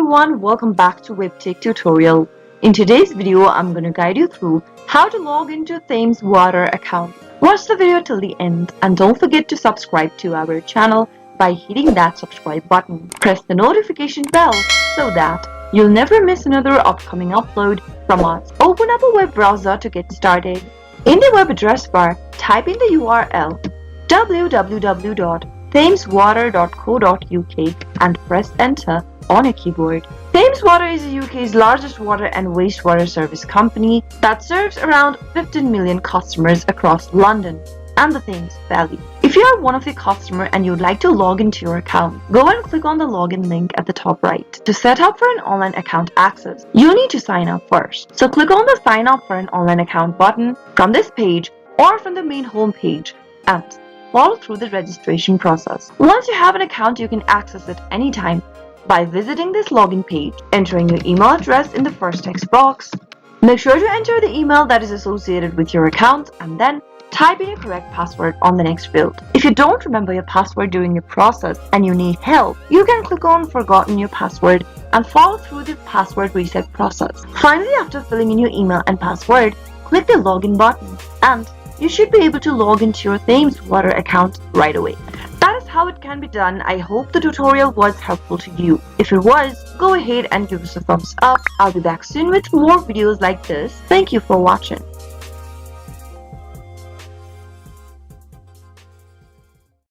everyone, welcome back to Webtech Tutorial. In today's video, I'm going to guide you through how to log into Thames Water account. Watch the video till the end and don't forget to subscribe to our channel by hitting that subscribe button. Press the notification bell so that you'll never miss another upcoming upload from us. Open up a web browser to get started. In the web address bar, type in the URL www.thameswater.co.uk and press enter on a keyboard. Thames Water is the UK's largest water and wastewater service company that serves around 15 million customers across London and the Thames Valley. If you are one of the customers and you'd like to log into your account, go and click on the login link at the top right. To set up for an online account access, you need to sign up first. So click on the sign up for an online account button from this page or from the main home page and follow through the registration process. Once you have an account, you can access it anytime by visiting this login page, entering your email address in the first text box. Make sure to enter the email that is associated with your account and then type in your correct password on the next field. If you don't remember your password during your process and you need help, you can click on Forgotten Your Password and follow through the password reset process. Finally, after filling in your email and password, click the login button and you should be able to log into your Thames Water account right away. That is how it can be done. I hope the tutorial was helpful to you. If it was, go ahead and give us a thumbs up. I'll be back soon with more videos like this. Thank you for watching.